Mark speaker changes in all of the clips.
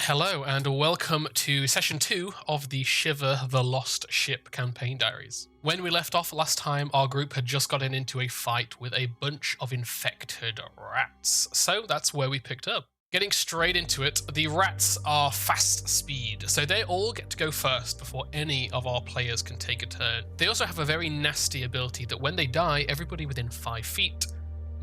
Speaker 1: Hello and welcome to session 2 of the Shiver the Lost Ship campaign diaries. When we left off last time, our group had just gotten into a fight with a bunch of infected rats, so that's where we picked up. Getting straight into it, the rats are fast speed, so they all get to go first before any of our players can take a turn. They also have a very nasty ability that when they die, everybody within 5 feet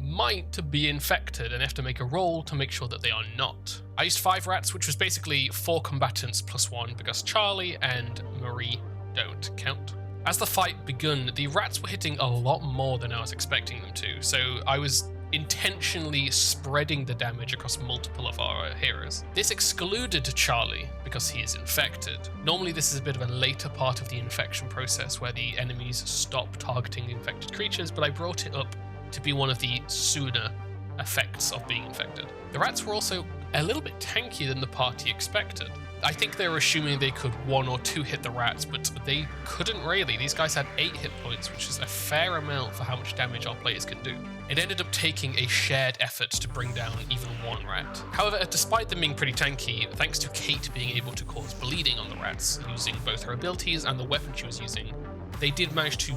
Speaker 1: might be infected and have to make a roll to make sure that they are not. I used 5 rats, which was basically 4 combatants plus 1 because Charlie and Marie don't count. As the fight begun, the rats were hitting a lot more than I was expecting them to, so I was intentionally spreading the damage across multiple of our heroes. This excluded Charlie because he is infected. Normally this is a bit of a later part of the infection process where the enemies stop targeting infected creatures, but I brought it up to be one of the sooner effects of being infected. The rats were also a little bit tankier than the party expected. I think they were assuming they could 1 or 2 hit the rats, but they couldn't really. These guys had 8 hit points, which is a fair amount for how much damage our players can do. It ended up taking a shared effort to bring down even 1 rat. However, despite them being pretty tanky, thanks to Kate being able to cause bleeding on the rats, using both her abilities and the weapon she was using, they did manage to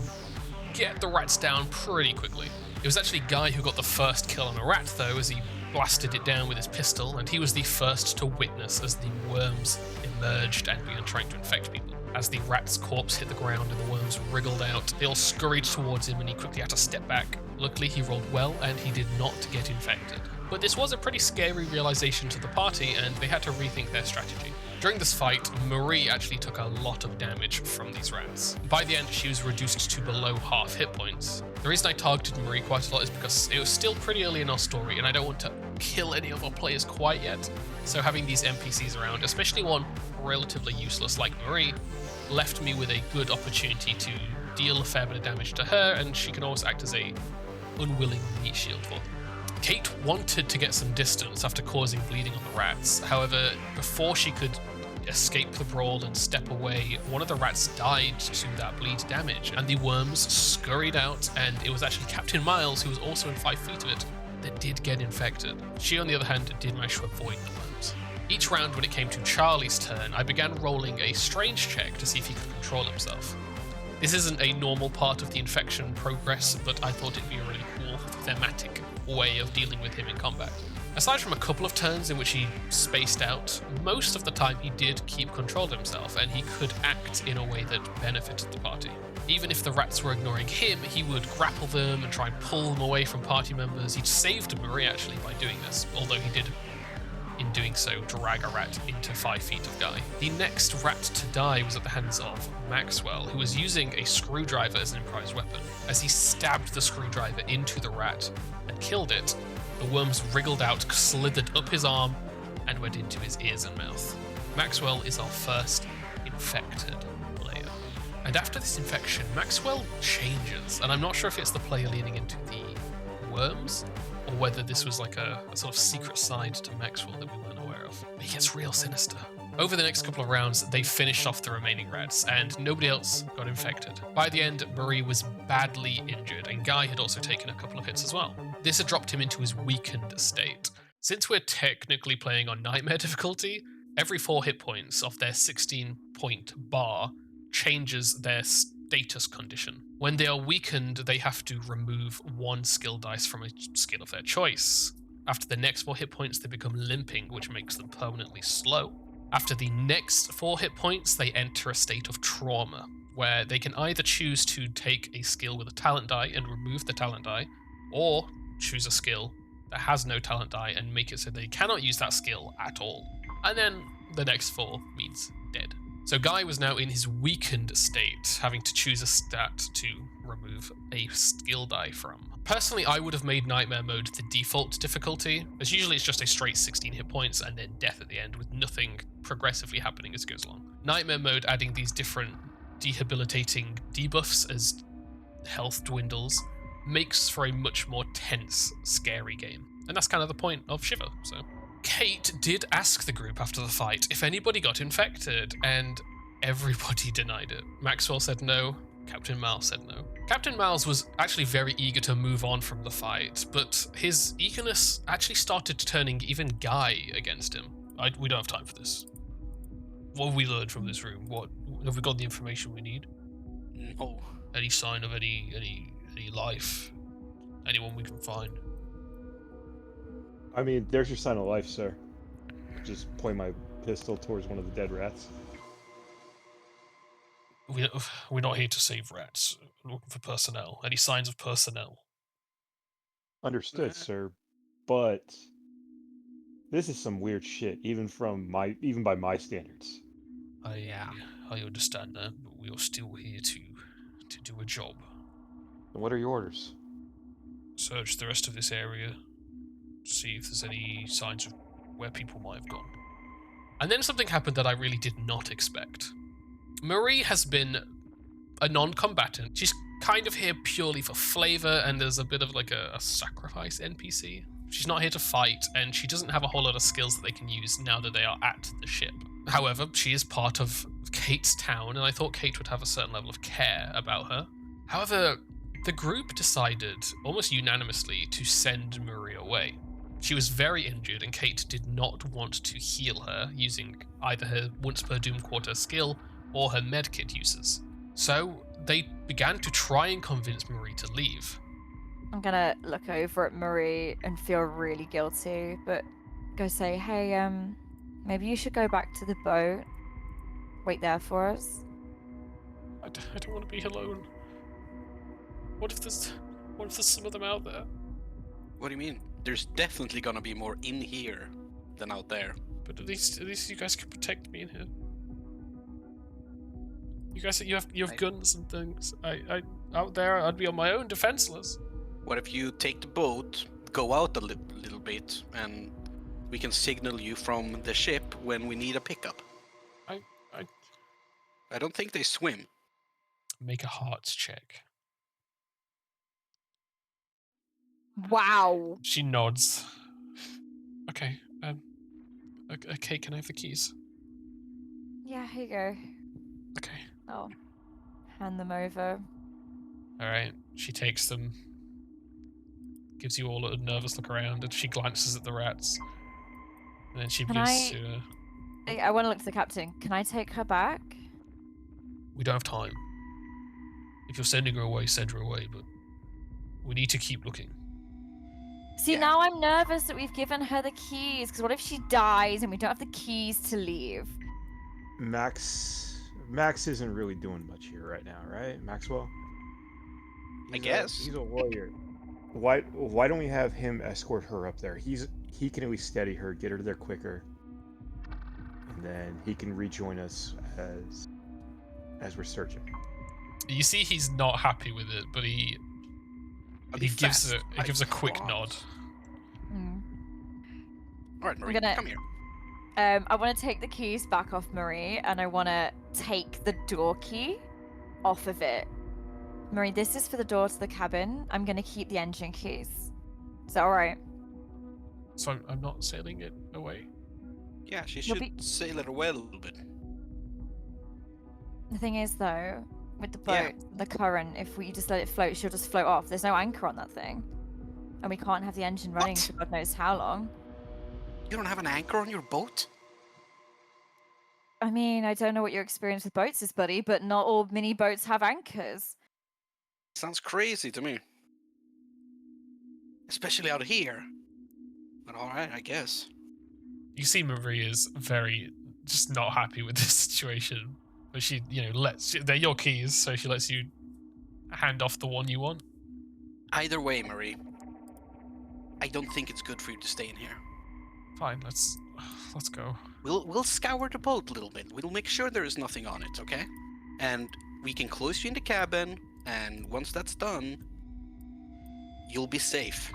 Speaker 1: get the rats down pretty quickly. It was actually Guy who got the first kill on a rat though, as he blasted it down with his pistol, and he was the first to witness as the worms emerged and began trying to infect people. As the rat's corpse hit the ground and the worms wriggled out, they all scurried towards him and he quickly had to step back. Luckily he rolled well and he did not get infected. But this was a pretty scary realization to the party and they had to rethink their strategy. During this fight, Marie actually took a lot of damage from these rats. By the end, she was reduced to below half hit points. The reason I targeted Marie quite a lot is because it was still pretty early in our story and I don't want to kill any of our players quite yet. So having these NPCs around, especially one relatively useless like Marie, left me with a good opportunity to deal a fair bit of damage to her, and she can always act as a unwilling meat shield for them. Kate wanted to get some distance after causing bleeding on the rats. However, before she could escape the brawl and step away, one of the rats died to that bleed damage, and the worms scurried out, and it was actually Captain Miles, who was also in 5 feet of it, that did get infected. She, on the other hand, did manage to avoid the worms. Each round when it came to Charlie's turn, I began rolling a strange check to see if he could control himself. This isn't a normal part of the infection progress, but I thought it'd be a really cool thematic way of dealing with him in combat. Aside from a couple of turns in which he spaced out, most of the time he did keep control of himself and he could act in a way that benefited the party. Even if the rats were ignoring him, he would grapple them and try and pull them away from party members. He'd saved Marie actually by doing this, although he did, in doing so, drag a rat into 5 feet of Guy. The next rat to die was at the hands of Maxwell, who was using a screwdriver as an improvised weapon. As he stabbed the screwdriver into the rat and killed it, the worms wriggled out, slithered up his arm, and went into his ears and mouth. Maxwell is our first infected player. And after this infection, Maxwell changes, and I'm not sure if it's the player leaning into the worms, or whether this was like a sort of secret side to Maxwell that we weren't aware of. But he gets real sinister. Over the next couple of rounds, they finished off the remaining rats, and nobody else got infected. By the end, Marie was badly injured, and Guy had also taken a couple of hits as well. This had dropped him into his weakened state. Since we're technically playing on Nightmare difficulty, every 4 hit points of their 16-point bar changes their status condition. When they are weakened, they have to remove 1 skill dice from a skill of their choice. After the next 4 hit points, they become limping, which makes them permanently slow. After the next 4 hit points, they enter a state of trauma, where they can either choose to take a skill with a talent die and remove the talent die, or choose a skill that has no talent die and make it so they cannot use that skill at all. And then the next 4 means dead. So Guy was now in his weakened state, having to choose a stat to remove a skill die from. Personally, I would have made Nightmare mode the default difficulty, as usually it's just a straight 16 hit points and then death at the end with nothing progressively happening as it goes along. Nightmare mode adding these different debilitating debuffs as health dwindles makes for a much more tense, scary game. And that's kind of the point of Shiver, so. Kate did ask the group after the fight if anybody got infected, and everybody denied it. Maxwell said no, Captain Miles said no. Captain Miles was actually very eager to move on from the fight, but his eagerness actually started turning even Guy against him. We don't have time for this. What have we learned from this room? What have we got the information we need?
Speaker 2: No.
Speaker 1: Any sign of any life? Anyone we can find?
Speaker 3: I mean, there's your sign of life, sir. Just point my pistol towards one of the dead rats.
Speaker 1: We're not here to save rats. We're looking for personnel. Any signs of personnel?
Speaker 3: Understood, sir. But this is some weird shit, even by my standards.
Speaker 1: I understand that, but we are still here to do a job.
Speaker 3: And what are your orders?
Speaker 1: Search the rest of this area, see if there's any signs of where people might have gone. And then something happened that I really did not expect. Marie has been a non-combatant. She's kind of here purely for flavor, and there's a bit of like a sacrifice NPC. She's not here to fight, and she doesn't have a whole lot of skills that they can use now that they are at the ship. However, she is part of Kate's town, and I thought Kate would have a certain level of care about her. However, the group decided, almost unanimously, to send Marie away. She was very injured, and Kate did not want to heal her using either her once per doom quarter skill or her medkit uses. So they began to try and convince Marie to leave.
Speaker 4: I'm gonna look over at Marie and feel really guilty, but go say, hey, maybe you should go back to the boat. Wait there for us.
Speaker 1: I don't want to be alone. What if there's some of them out there?
Speaker 2: What do you mean? There's definitely gonna be more in here than out there.
Speaker 1: But at least you guys can protect me in here. You guys, you have guns and things. I out there, I'd be on my own, defenseless.
Speaker 2: What if you take the boat, go out a little bit, and we can signal you from the ship when we need a pickup? I don't think they swim.
Speaker 1: Make a hearts check.
Speaker 4: Wow.
Speaker 1: She nods. Okay. Okay, can I have the keys?
Speaker 4: Yeah, here you go.
Speaker 1: Okay.
Speaker 4: Oh, hand them over.
Speaker 1: All right. She takes them. Gives you all a nervous look around, and she glances at the rats. And then she begins to.
Speaker 4: I want to look to the captain. Can I take her back?
Speaker 1: We don't have time. If you're sending her away, send her away, but we need to keep looking.
Speaker 4: See, now I'm nervous that we've given her the keys, because what if she dies and we don't have the keys to leave?
Speaker 3: Max isn't really doing much here right now, right, Maxwell?
Speaker 2: I guess.
Speaker 3: He's a warrior. Why don't we have him escort her up there? He can at least steady her, get her there quicker, and then he can rejoin us as we're searching.
Speaker 1: You see, he's not happy with it, but he gives a quick nod.
Speaker 2: All right, Marie, come here.
Speaker 4: I want to take the keys back off Marie, and I want to take the door key off of it. Marie, this is for the door to the cabin. I'm going to keep the engine keys. Is that all right?
Speaker 1: So I'm not sailing it away?
Speaker 2: Yeah, she should sail it away a little bit.
Speaker 4: The thing is, though, with the boat, the current, if we just let it float, she'll just float off. There's no anchor on that thing. And we can't have the engine running for God knows how long.
Speaker 2: You don't have an anchor on your boat?
Speaker 4: I mean, I don't know what your experience with boats is, buddy, but not all mini boats have anchors.
Speaker 2: Sounds crazy to me. Especially out here. But alright, I guess.
Speaker 1: You see Marie is very just not happy with this situation. But she, they're your keys, so she lets you hand off the one you want.
Speaker 2: Either way, Marie, I don't think it's good for you to stay in here.
Speaker 1: Fine, let's go.
Speaker 2: We'll scour the boat a little bit. We'll make sure there is nothing on it, okay? And we can close you in the cabin, and once that's done, you'll be safe.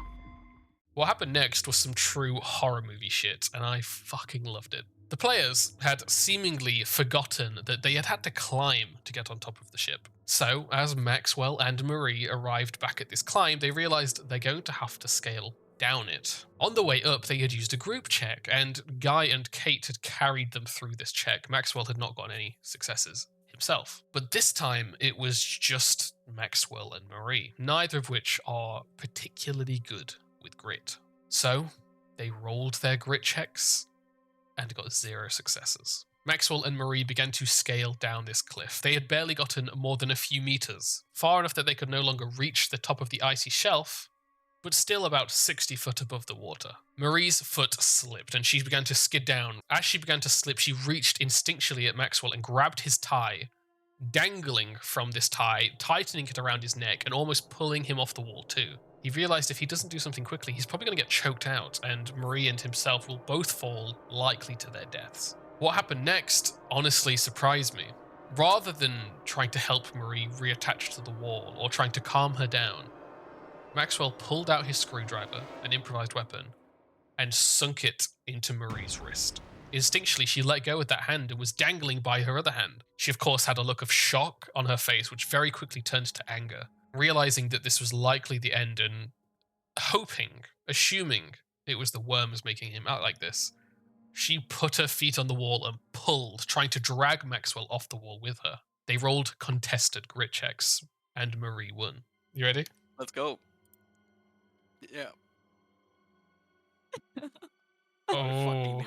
Speaker 1: What happened next was some true horror movie shit, and I fucking loved it. The players had seemingly forgotten that they had to climb to get on top of the ship. So, as Maxwell and Marie arrived back at this climb, they realized they're going to have to scale down it. On the way up, they had used a group check, and Guy and Kate had carried them through this check. Maxwell had not gotten any successes himself. But this time, it was just Maxwell and Marie, neither of which are particularly good with grit. So, they rolled their grit checks, and got 0 successes. Maxwell and Marie began to scale down this cliff. They had barely gotten more than a few meters, far enough that they could no longer reach the top of the icy shelf, but still about 60 foot above the water. Marie's foot slipped and she began to skid down. As she began to slip, she reached instinctually at Maxwell and grabbed his tie, dangling from this tie, tightening it around his neck and almost pulling him off the wall too. He realized if he doesn't do something quickly, he's probably going to get choked out, and Marie and himself will both fall, likely to their deaths. What happened next honestly surprised me. Rather than trying to help Marie reattach to the wall or trying to calm her down, Maxwell pulled out his screwdriver, an improvised weapon, and sunk it into Marie's wrist. Instinctually, she let go of that hand and was dangling by her other hand. She, of course, had a look of shock on her face, which very quickly turned to anger. Realizing that this was likely the end and assuming it was the worms making him out like this, she put her feet on the wall and pulled, trying to drag Maxwell off the wall with her. They rolled contested grit checks, and Marie won. You ready?
Speaker 2: Let's go. Yeah. I fucking knew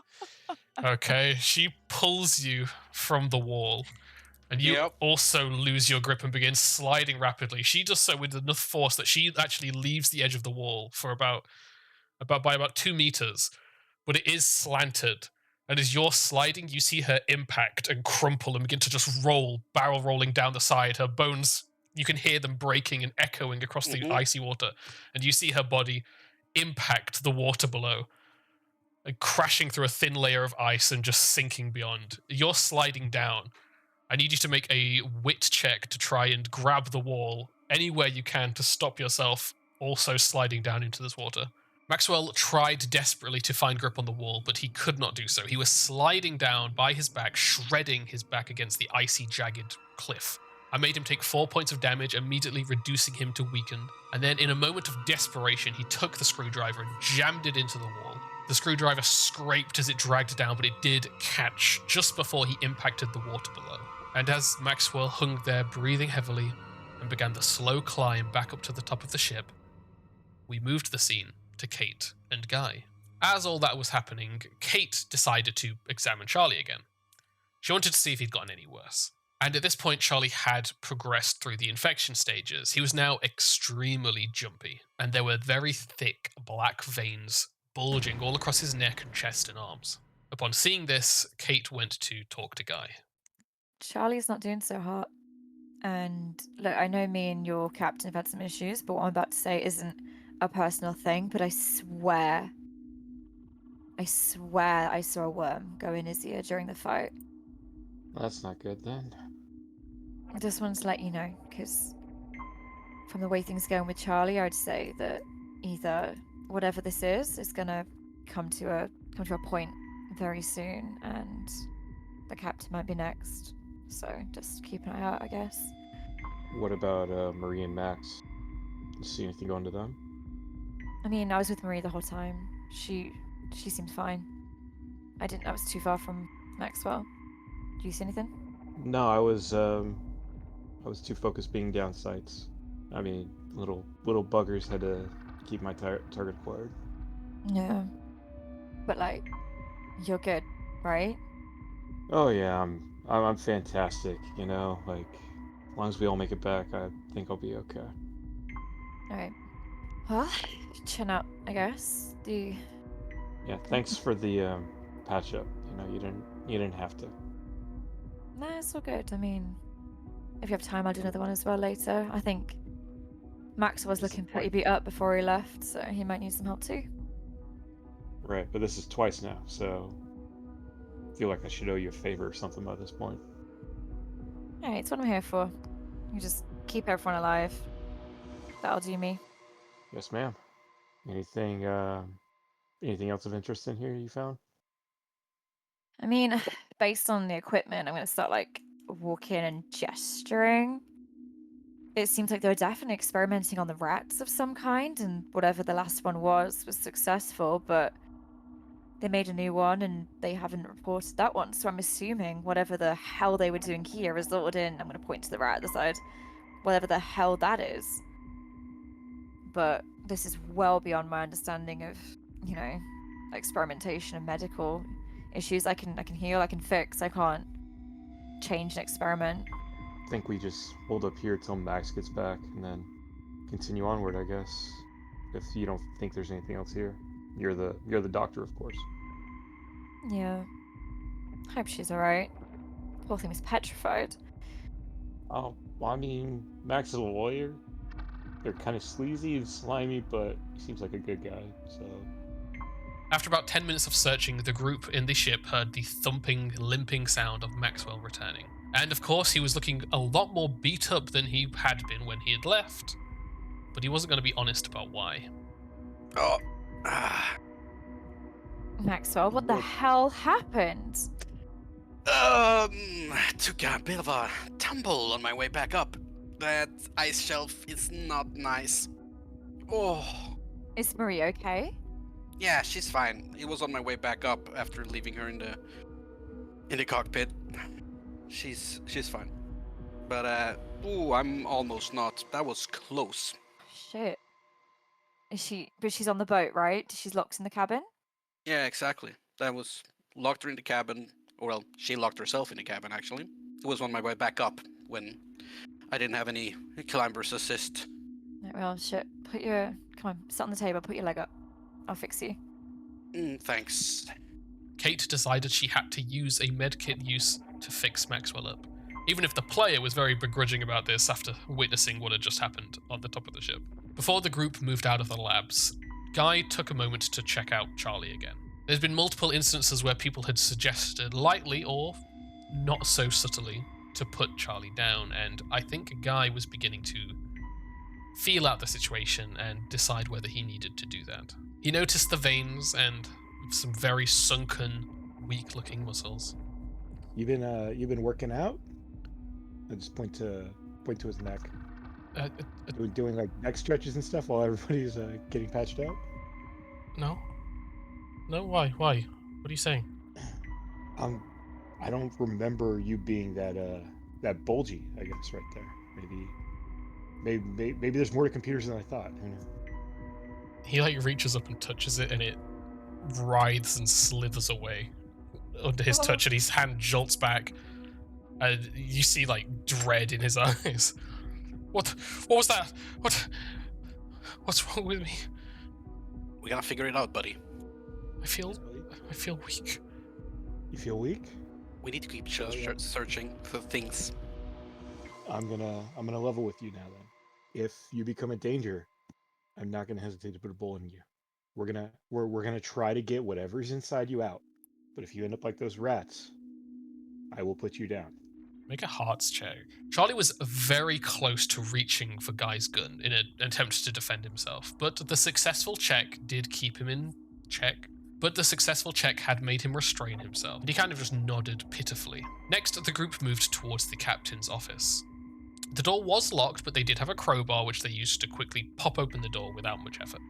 Speaker 2: it.
Speaker 1: Okay, she pulls you from the wall, and you also lose your grip and begin sliding rapidly. She does so with enough force that she actually leaves the edge of the wall for by about 2 meters, but it is slanted. And as you're sliding, you see her impact and crumple and begin to just roll, barrel rolling down the side. Her bones, you can hear them breaking and echoing across the icy water. And you see her body impact the water below, and crashing through a thin layer of ice and just sinking beyond. You're sliding down. I need you to make a wit check to try and grab the wall anywhere you can to stop yourself also sliding down into this water. Maxwell tried desperately to find grip on the wall, but he could not do so. He was sliding down by his back, shredding his back against the icy, jagged cliff. I made him take 4 points of damage, immediately reducing him to weakened. And then in a moment of desperation, he took the screwdriver and jammed it into the wall. The screwdriver scraped as it dragged down, but it did catch just before he impacted the water below. And as Maxwell hung there breathing heavily and began the slow climb back up to the top of the ship, we moved the scene to Kate and Guy. As all that was happening, Kate decided to examine Charlie again. She wanted to see if he'd gotten any worse. And at this point, Charlie had progressed through the infection stages. He was now extremely jumpy, and there were very thick black veins bulging all across his neck and chest and arms. Upon seeing this, Kate went to talk to Guy.
Speaker 4: Charlie's not doing so hot. And look, I know me and your captain have had some issues, but what I'm about to say isn't a personal thing, but I swear I saw a worm go in his ear during the fight.
Speaker 3: That's not good then.
Speaker 4: I just wanted to let you know, because from the way things are going with Charlie, I'd say that either whatever this is gonna come to a point very soon, and the captain might be next. So just keep an eye out, I guess.
Speaker 3: What about Marie and Max? You see anything going to them?
Speaker 4: I mean, I was with Marie the whole time. She seemed fine. I was too far from Maxwell. Do you see anything?
Speaker 3: No, I was too focused being down sights. I mean, little buggers had to keep my target acquired.
Speaker 4: Yeah. But like, you're good, right?
Speaker 3: Oh yeah, I'm fantastic, you know, like as long as we all make it back, I think I'll be okay.
Speaker 4: Alright. Well, chin up, I guess.
Speaker 3: Yeah, thanks for the patch up. You know, you didn't have to.
Speaker 4: Nah, it's all good. I mean, if you have time, I'll do another one as well later. I think Max was looking pretty beat up before he left, so he might need some help too.
Speaker 3: Right, but this is twice now, so I feel like I should owe you a favor or something by this point.
Speaker 4: Alright, it's what I'm here for. You just keep everyone alive. That'll do me.
Speaker 3: Yes, ma'am. Anything else of interest in here you found?
Speaker 4: I mean, based on the equipment, I'm gonna start like walking and gesturing. It seems like they were definitely experimenting on the rats of some kind, and whatever the last one was successful, but they made a new one and they haven't reported that one, so I'm assuming whatever the hell they were doing here resulted in, I'm gonna point to the rat at the side, whatever the hell that is. But this is well beyond my understanding of, you know, experimentation and medical issues. I can heal, I can fix. I can't change an experiment.
Speaker 3: I think we just hold up here till Max gets back, and then continue onward, I guess. If you don't think there's anything else here, you're the doctor, of course.
Speaker 4: Yeah. Hope she's alright. Poor thing was petrified.
Speaker 3: Oh, well, I mean, Max is a lawyer. They're kind of sleazy and slimy, but he seems like a good guy, so...
Speaker 1: After about 10 minutes of searching, the group in the ship heard the thumping, limping sound of Maxwell returning. And of course, he was looking a lot more beat up than he had been when he had left. But he wasn't going to be honest about why.
Speaker 2: Oh.
Speaker 4: Maxwell, what the hell happened?
Speaker 2: Took a bit of a tumble on my way back up. That ice shelf is not nice. Oh.
Speaker 4: Is Marie okay?
Speaker 2: Yeah, she's fine. It was on my way back up after leaving her in the cockpit. She's fine. But I'm almost not. That was close.
Speaker 4: Shit. But she's on the boat, right? She's locked in the cabin?
Speaker 2: Yeah, exactly. That was locked her in the cabin. Or, well, she locked herself in the cabin, actually. It was on my way back up when I didn't have any climber's assist.
Speaker 4: Right, well, shit. Come on, sit on the table, put your leg up. I'll fix you.
Speaker 2: Thanks.
Speaker 1: Kate decided she had to use a medkit use to fix Maxwell up, even if the player was very begrudging about this after witnessing what had just happened on the top of the ship. Before the group moved out of the labs, Guy took a moment to check out Charlie again. There's been multiple instances where people had suggested lightly or not so subtly to put Charlie down, and I think Guy was beginning to feel out the situation and decide whether he needed to do that. He noticed the veins and some very sunken, weak-looking muscles.
Speaker 3: You've been working out? I just point to his neck. Doing like neck stretches and stuff while everybody's getting patched up.
Speaker 1: No. Why? What are you saying?
Speaker 3: I don't remember you being that bulgy. I guess right there. Maybe there's more to computers than I thought. Who knows?
Speaker 1: He reaches up and touches it, and it writhes and slithers away under his touch, and his hand jolts back. You see dread in his eyes. What was that? What's wrong with me?
Speaker 2: We gotta figure it out, buddy.
Speaker 1: I feel weak.
Speaker 3: You feel weak?
Speaker 2: We need to keep searching for things.
Speaker 3: I'm gonna level with you now then. If you become a danger, I'm not gonna hesitate to put a bullet in you. We're gonna try to get whatever's inside you out. But if you end up like those rats, I will put you down.
Speaker 1: Make a hearts check. Charlie was very close to reaching for Guy's gun in an attempt to defend himself, but the successful check did keep him in check. But the successful check had made him restrain himself, and he kind of just nodded pitifully. Next, the group moved towards the captain's office. The door was locked, but they did have a crowbar which they used to quickly pop open the door without much effort.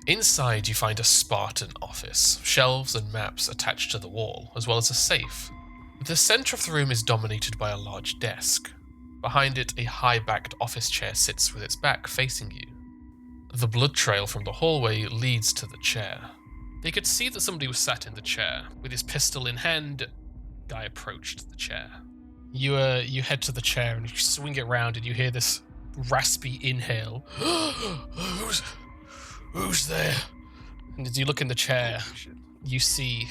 Speaker 1: Inside, you find a Spartan office, shelves and maps attached to the wall, as well as a safe. The center of the room is dominated by a large desk. Behind it, a high-backed office chair sits with its back facing you. The blood trail from the hallway leads to the chair. They could see that somebody was sat in the chair. With his pistol in hand, Guy approached the chair. You head to the chair and you swing it around and you hear this raspy inhale. Who's there? And as you look in the chair, you see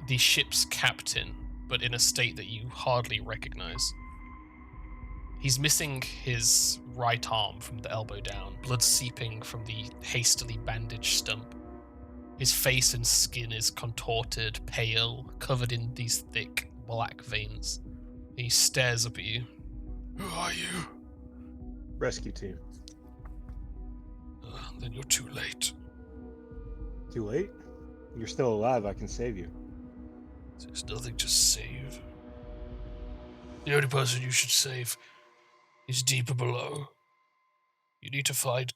Speaker 1: the ship's captain, but in a state that you hardly recognize. He's missing his right arm from the elbow down, blood seeping from the hastily bandaged stump. His face and skin is contorted, pale, covered in these thick, black veins. He stares up at you. Who are you?
Speaker 3: Rescue team.
Speaker 1: Then you're too late.
Speaker 3: Too late? You're still alive. I can save you.
Speaker 1: There's nothing to save. The only person you should save is deeper below. You need to find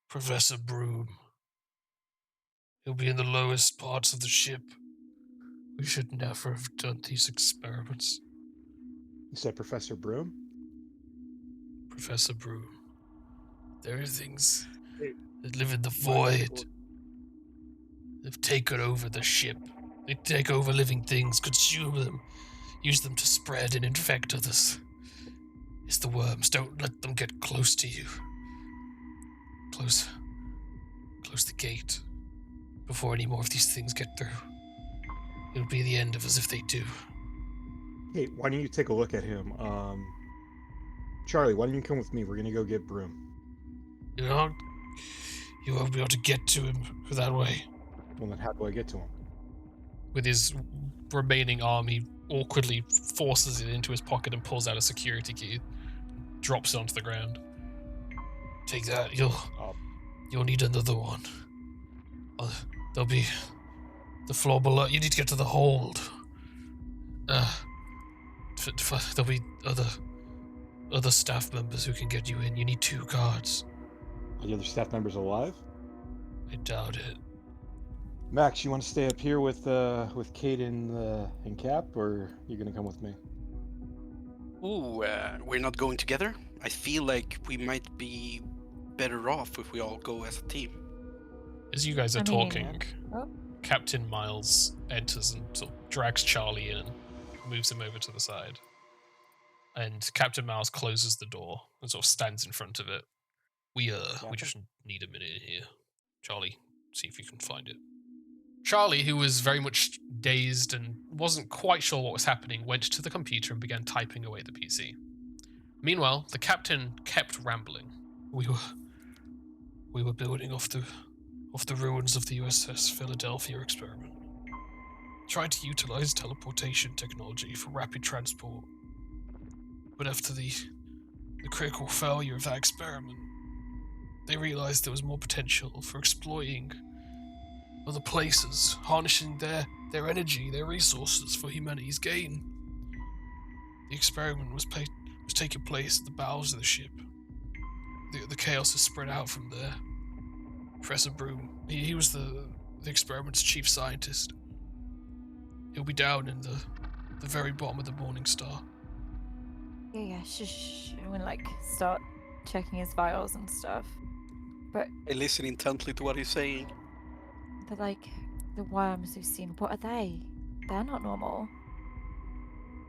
Speaker 1: Professor Broom. He'll be in the lowest parts of the ship. We should never have done these experiments.
Speaker 3: You said Professor Broom?
Speaker 1: Professor Broom. There are things that live in the void. They've taken over the ship. They take over living things, consume them, use them to spread and infect others. It's the worms. Don't let them get close to you. Close the gate before any more of these things get through. It'll be the end of us if they do.
Speaker 3: Hey, why don't you take a look at him? Charlie, why don't you come with me? We're gonna go get Broom.
Speaker 1: You won't be able to get to him that way.
Speaker 3: Well, then how do I get to him?
Speaker 1: With his remaining arm, he awkwardly forces it into his pocket and pulls out a security key. Drops it onto the ground. Take that. You'll need another one. There'll be the floor below. You need to get to the hold. There'll be other staff members who can get you in. You need 2 guards.
Speaker 3: Are the other staff members alive?
Speaker 1: I doubt it.
Speaker 3: Max, you want to stay up here with Kate and Cap, or you gonna come with me?
Speaker 2: Ooh, we're not going together? I feel like we might be better off if we all go as a team.
Speaker 1: As you guys are talking,
Speaker 4: Oh.
Speaker 1: Captain Miles enters and sort of drags Charlie in and moves him over to the side. And Captain Miles closes the door and sort of stands in front of it. We just need a minute in here. Charlie, see if you can find it. Charlie, who was very much dazed and wasn't quite sure what was happening, went to the computer and began typing away the PC. Meanwhile, the captain kept rambling. We were building off the ruins of the USS Philadelphia experiment. Tried to utilize teleportation technology for rapid transport. But after the critical failure of that experiment, they realized there was more potential for exploiting other places, harnessing their energy, their resources for humanity's gain. The experiment was taking place at the bowels of the ship. The chaos has spread out from there. Professor Broom, he was the experiment's chief scientist. He'll be down in the very bottom of the Morningstar.
Speaker 4: Yeah, shh. I'm gonna start checking his vials and stuff. But
Speaker 2: I listen intently to what he's saying.
Speaker 4: the worms we've seen, what are they? They're not normal.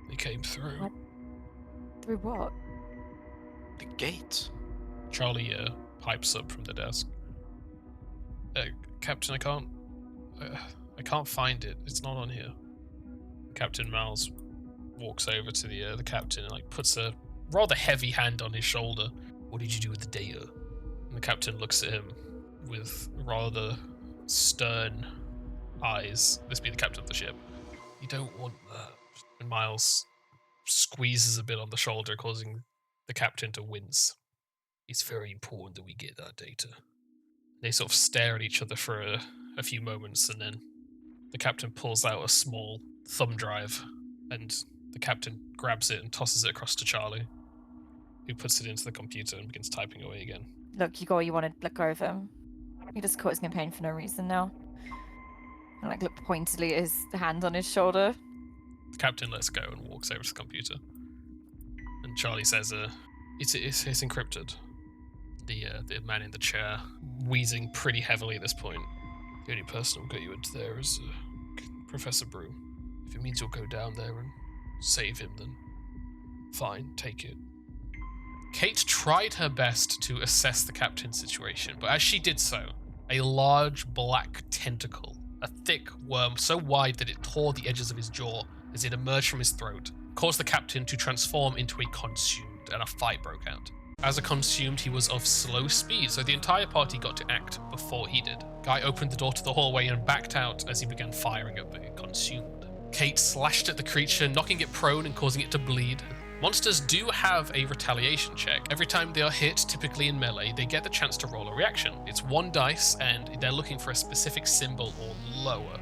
Speaker 1: They came through.
Speaker 4: What? Through what?
Speaker 2: The gates.
Speaker 1: Charlie pipes up from the desk. Captain, I can't find it. It's not on here. Captain Miles walks over to the captain and puts a rather heavy hand on his shoulder. What did you do with the data? And the captain looks at him with rather stern eyes. This be the captain of the ship. You don't want that. And Miles squeezes a bit on the shoulder, causing the captain to wince. It's very important that we get that data. They sort of stare at each other for a few moments, and then the captain pulls out a small thumb drive, and the captain grabs it and tosses it across to Charlie, who puts it into the computer and begins typing away again.
Speaker 4: Look, you want to let go of him. He just causing him pain for no reason now. And look pointedly at his hand on his shoulder.
Speaker 1: The captain lets go and walks over to the computer. And Charlie says, it's encrypted. The man in the chair, wheezing pretty heavily at this point. The only person who'll get you into there is Professor Broom. If it means you'll go down there and save him, then fine, take it. Kate tried her best to assess the captain's situation, but as she did so, a large black tentacle, a thick worm so wide that it tore the edges of his jaw as it emerged from his throat, caused the captain to transform into a consumed, and a fight broke out. As a consumed, he was of slow speed, so the entire party got to act before he did. Guy opened the door to the hallway and backed out as he began firing at the consumed. Kate slashed at the creature, knocking it prone and causing it to bleed. Monsters do have a retaliation check. Every time they are hit, typically in melee, they get the chance to roll a reaction. It's 1 dice, and they're looking for a specific symbol or lower.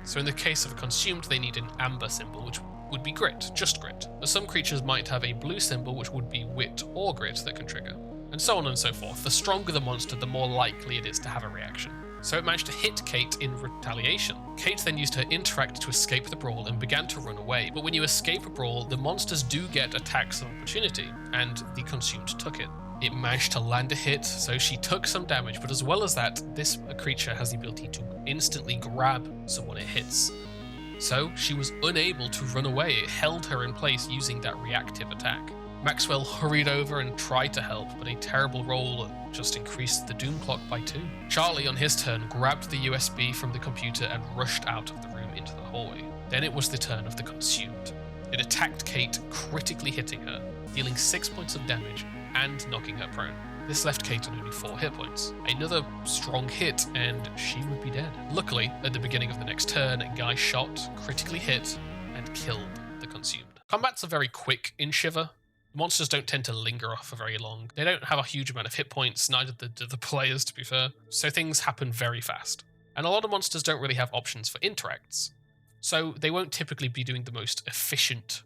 Speaker 1: So in the case of a consumed, they need an amber symbol, which would be grit, just grit. But some creatures might have a blue symbol, which would be wit or grit that can trigger. And so on and so forth. The stronger the monster, the more likely it is to have a reaction. So it managed to hit Kate in retaliation. Kate then used her interact to escape the brawl and began to run away. But when you escape a brawl, the monsters do get attacks of opportunity, and the consumed took it. It managed to land a hit, so she took some damage, but as well as that, this creature has the ability to instantly grab someone it hits. So she was unable to run away. It held her in place using that reactive attack. Maxwell hurried over and tried to help, but a terrible roll just increased the doom clock by 2. Charlie, on his turn, grabbed the USB from the computer and rushed out of the room into the hallway. Then it was the turn of the Consumed. It attacked Kate, critically hitting her, dealing 6 points of damage and knocking her prone. This left Kate on only 4 hit points. Another strong hit and she would be dead. Luckily, at the beginning of the next turn, a guy shot, critically hit, and killed the Consumed. Combats are very quick in Shiver. Monsters don't tend to linger off for very long. They don't have a huge amount of hit points, neither do the players, to be fair. So things happen very fast. And a lot of monsters don't really have options for interacts. So they won't typically be doing the most efficient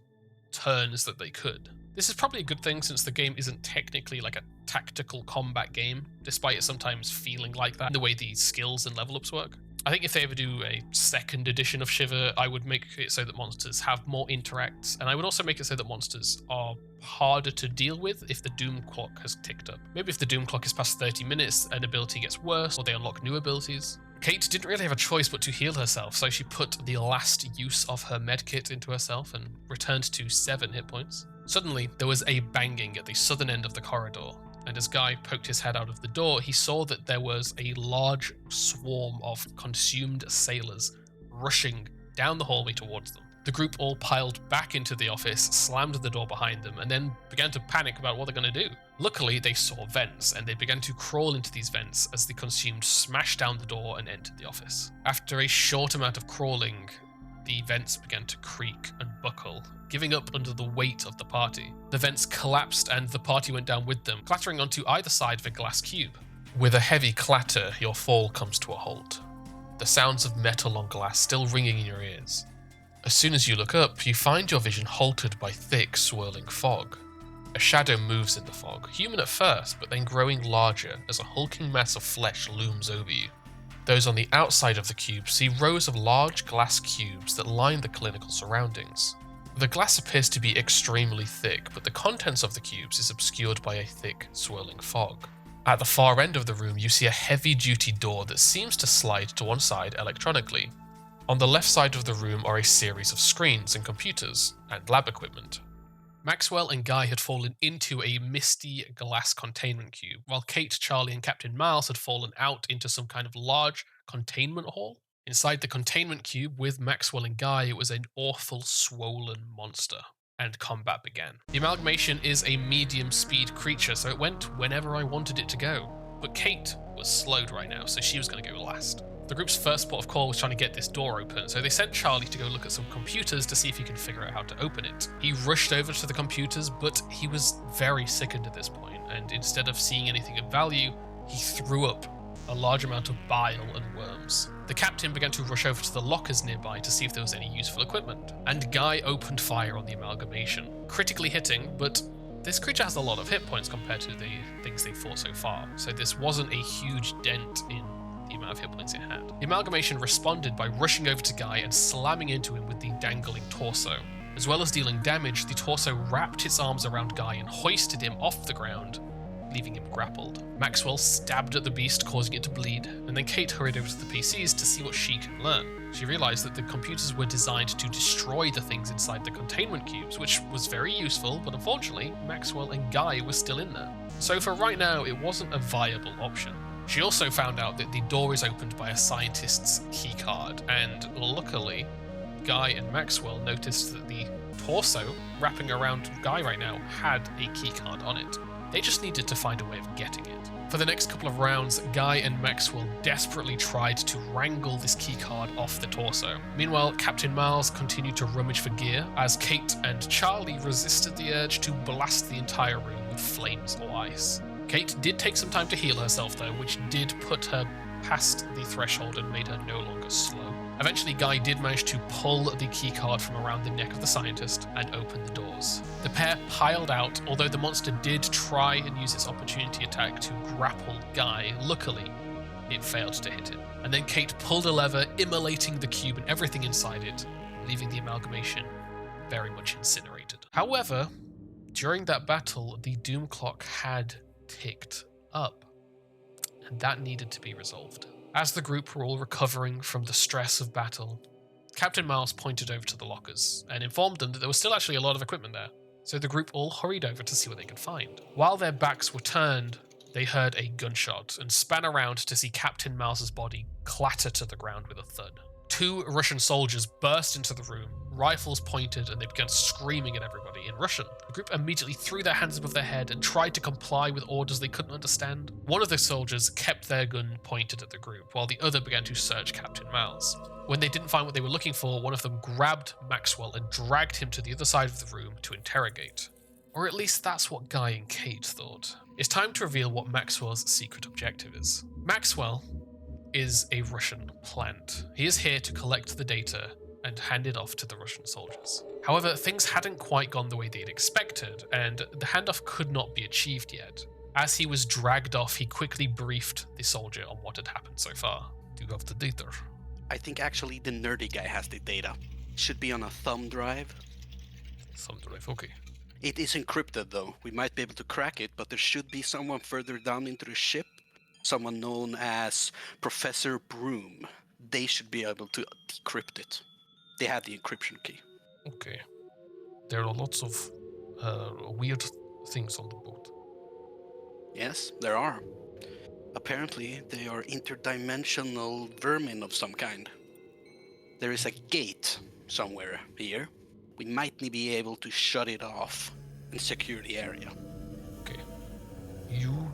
Speaker 1: turns that they could. This is probably a good thing since the game isn't technically like a tactical combat game, despite it sometimes feeling like that in the way the skills and level ups work. I think if they ever do a second edition of Shiver, I would make it so that monsters have more interacts, and I would also make it so that monsters are harder to deal with if the doom clock has ticked up. Maybe if the doom clock is past 30 minutes, an ability gets worse, or they unlock new abilities. Kate didn't really have a choice but to heal herself, so she put the last use of her medkit into herself and returned to 7 hit points. Suddenly, there was a banging at the southern end of the corridor, and as Guy poked his head out of the door, he saw that there was a large swarm of consumed sailors rushing down the hallway towards them. The group all piled back into the office, slammed the door behind them, and then began to panic about what they're going to do. Luckily, they saw vents, and they began to crawl into these vents as the consumed smashed down the door and entered the office. After a short amount of crawling, the vents began to creak and buckle, giving up under the weight of the party. The vents collapsed and the party went down with them, clattering onto either side of a glass cube. With a heavy clatter, your fall comes to a halt, the sounds of metal on glass still ringing in your ears. As soon as you look up, you find your vision halted by thick, swirling fog. A shadow moves in the fog, human at first, but then growing larger as a hulking mass of flesh looms over you. Those on the outside of the cube see rows of large glass cubes that line the clinical surroundings. The glass appears to be extremely thick, but the contents of the cubes is obscured by a thick, swirling fog. At the far end of the room, you see a heavy-duty door that seems to slide to one side electronically. On the left side of the room are a series of screens and computers, and lab equipment. Maxwell and Guy had fallen into a misty glass containment cube, while Kate, Charlie, and Captain Miles had fallen out into some kind of large containment hall. Inside the containment cube with Maxwell and Guy, it was an awful, swollen monster, and combat began. The amalgamation is a medium-speed creature, so it went whenever I wanted it to go. But Kate was slowed right now, so she was going to go last. The group's first port of call was trying to get this door open, so they sent Charlie to go look at some computers to see if he could figure out how to open it. He rushed over to the computers, but he was very sickened at this point, and instead of seeing anything of value, he threw up a large amount of bile and worms. The captain began to rush over to the lockers nearby to see if there was any useful equipment, and Guy opened fire on the amalgamation, critically hitting, but this creature has a lot of hit points compared to the things they fought so far, so this wasn't a huge dent in the amount of hit points it had. The amalgamation responded by rushing over to Guy and slamming into him with the dangling torso. As well as dealing damage, the torso wrapped its arms around Guy and hoisted him off the ground, leaving him grappled. Maxwell stabbed at the beast, causing it to bleed, and then Kate hurried over to the PCs to see what she could learn. She realized that the computers were designed to destroy the things inside the containment cubes, which was very useful, but unfortunately, Maxwell and Guy were still in there. So for right now, it wasn't a viable option. She also found out that the door is opened by a scientist's keycard, and luckily, Guy and Maxwell noticed that the torso wrapping around Guy right now had a keycard on it. They just needed to find a way of getting it. For the next couple of rounds, Guy and Maxwell desperately tried to wrangle this keycard off the torso. Meanwhile, Captain Miles continued to rummage for gear as Kate and Charlie resisted the urge to blast the entire room with flames or ice. Kate did take some time to heal herself though, which did put her past the threshold and made her no longer slow. Eventually, Guy did manage to pull the keycard from around the neck of the scientist and open the doors. The pair piled out, although the monster did try and use its opportunity attack to grapple Guy. Luckily, it failed to hit him. And then Kate pulled a lever, immolating the cube and everything inside it, leaving the amalgamation very much incinerated. However, during that battle, the doom clock had ticked up. And that needed to be resolved. As the group were all recovering from the stress of battle, Captain Miles pointed over to the lockers and informed them that there was still actually a lot of equipment there. So the group all hurried over to see what they could find. While their backs were turned, they heard a gunshot and span around to see Captain Miles's body clatter to the ground with a thud. 2 Russian soldiers burst into the room, rifles pointed, and they began screaming at everybody in Russian. The group immediately threw their hands above their head and tried to comply with orders they couldn't understand. One of the soldiers kept their gun pointed at the group, while the other began to search Captain Miles. When they didn't find what they were looking for, one of them grabbed Maxwell and dragged him to the other side of the room to interrogate. Or at least that's what Guy and Kate thought. It's time to reveal what Maxwell's secret objective is. Maxwell is a Russian plant. He is here to collect the data and hand it off to the Russian soldiers. However, things hadn't quite gone the way they'd expected, and the handoff could not be achieved yet. As he was dragged off, he quickly briefed the soldier on what had happened so far. Do you have the data?
Speaker 2: I think actually the nerdy guy has the data. Should be on a thumb drive.
Speaker 1: Thumb drive, okay.
Speaker 2: It is encrypted though. We might be able to crack it, but there should be someone further down into the ship. Someone known as Professor Broom. They should be able to decrypt it. They have the encryption key.
Speaker 1: Okay. There are lots of weird things on the boat.
Speaker 2: Yes, there are. Apparently, they are interdimensional vermin of some kind. There is a gate somewhere here. We might be able to shut it off and secure the area.
Speaker 1: Okay. You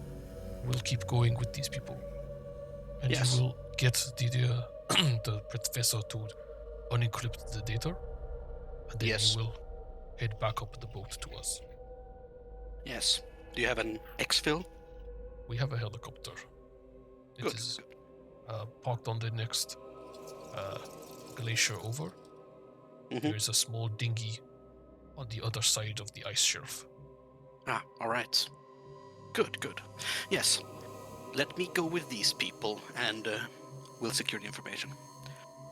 Speaker 1: will keep going with these people. And
Speaker 2: Yes.
Speaker 1: you will get the professor to unencrypt the data. And then
Speaker 2: Yes.
Speaker 1: you will head back up the boat to us.
Speaker 2: Yes. Do you have an exfil?
Speaker 1: We have a helicopter. It
Speaker 2: Good.
Speaker 1: is parked on the next glacier over.
Speaker 2: Mhm.
Speaker 1: There is a small dinghy on the other side of the ice shelf.
Speaker 2: Ah, all right. Good, good. Yes. Let me go with these people, and we'll secure the information.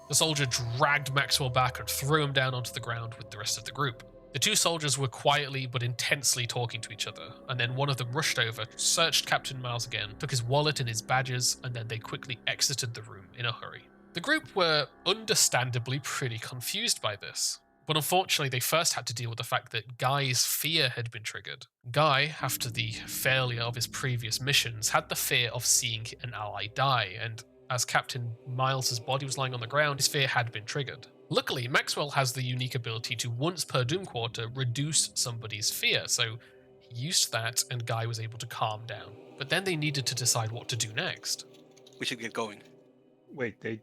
Speaker 1: The soldier dragged Maxwell back and threw him down onto the ground with the rest of the group. The 2 soldiers were quietly but intensely talking to each other, and then one of them rushed over, searched Captain Miles again, took his wallet and his badges, and then they quickly exited the room in a hurry. The group were understandably pretty confused by this, but unfortunately they first had to deal with the fact that Guy's fear had been triggered. Guy, after the failure of his previous missions, had the fear of seeing an ally die, and as Captain Miles's body was lying on the ground, his fear had been triggered. Luckily, Maxwell has the unique ability to, once per Doom Quarter, reduce somebody's fear, so he used that and Guy was able to calm down. But then they needed to decide what to do next.
Speaker 2: We should get going.
Speaker 3: Wait, they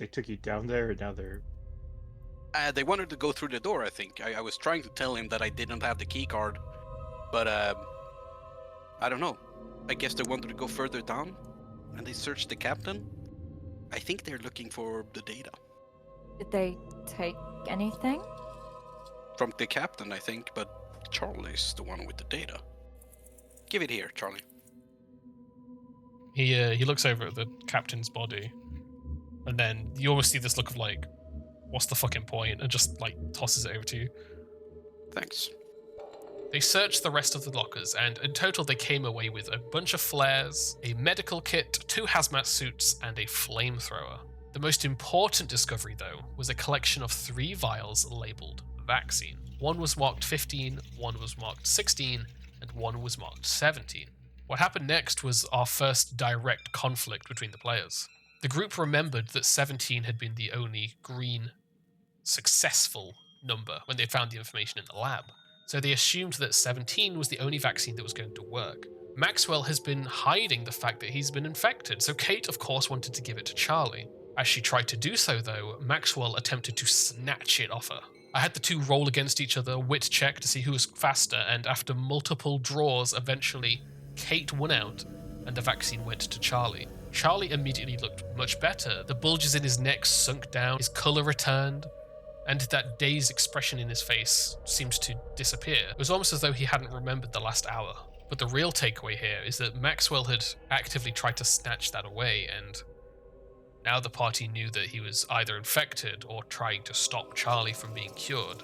Speaker 3: took you down there, and now they're...
Speaker 2: They wanted to go through the door, I think. I was trying to tell him that I didn't have the key card, but I don't know. I guess they wanted to go further down, and they searched the captain. I think they're looking for the data.
Speaker 4: Did they take anything?
Speaker 2: From the captain, I think, but Charlie's the one with the data. Give it here, Charlie.
Speaker 1: He looks over at the captain's body, and then you almost see this look of like, what's the fucking point, and just like tosses it over to you.
Speaker 2: Thanks.
Speaker 1: They searched the rest of the lockers, and in total they came away with a bunch of flares, a medical kit, 2 hazmat suits, and a flamethrower. The most important discovery, though, was a collection of 3 vials labeled vaccine. One was marked 15, one was marked 16, and one was marked 17. What happened next was our first direct conflict between the players. The group remembered that 17 had been the only green, successful number when they found the information in the lab. So they assumed that 17 was the only vaccine that was going to work. Maxwell has been hiding the fact that he's been infected, so Kate, of course, wanted to give it to Charlie. As she tried to do so, though, Maxwell attempted to snatch it off her. I had the 2 roll against each other, wit check to see who was faster, and after multiple draws, eventually Kate won out, and the vaccine went to Charlie. Charlie immediately looked much better. The bulges in his neck sunk down, his colour returned, and that dazed expression in his face seemed to disappear. It was almost as though he hadn't remembered the last hour. But the real takeaway here is that Maxwell had actively tried to snatch that away, and now the party knew that he was either infected or trying to stop Charlie from being cured,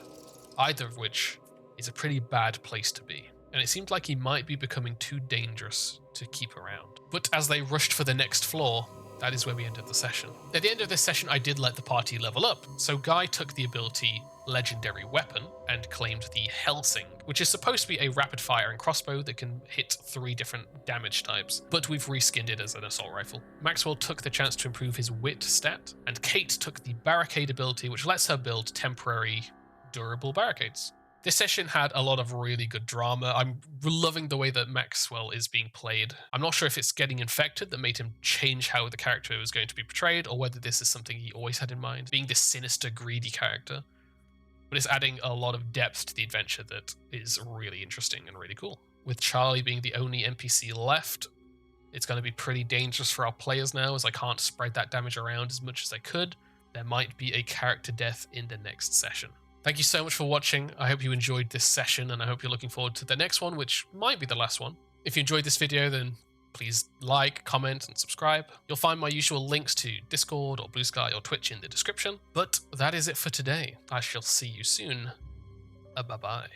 Speaker 1: either of which is a pretty bad place to be. and it seemed like he might be becoming too dangerous to keep around. But as they rushed for the next floor, that is where we ended the session. At the end of this session, I did let the party level up, so Guy took the ability Legendary Weapon and claimed the Helsing, which is supposed to be a rapid firing crossbow that can hit 3 different damage types, but we've reskinned it as an assault rifle. Maxwell took the chance to improve his wit stat, and Kate took the Barricade ability, which lets her build temporary, durable barricades. This session had a lot of really good drama. I'm loving the way that Maxwell is being played. I'm not sure if it's getting infected that made him change how the character was going to be portrayed, or whether this is something he always had in mind, being this sinister, greedy character. But it's adding a lot of depth to the adventure that is really interesting and really cool. With Charlie being the only NPC left, it's going to be pretty dangerous for our players now, as I can't spread that damage around as much as I could. There might be a character death in the next session. Thank you so much for watching. I hope you enjoyed this session, and I hope you're looking forward to the next one, which might be the last one. If you enjoyed this video, then please like, comment, and subscribe. You'll find my usual links to Discord or Blue Sky or Twitch in the description. But that is it for today. I shall see you soon. Bye-bye.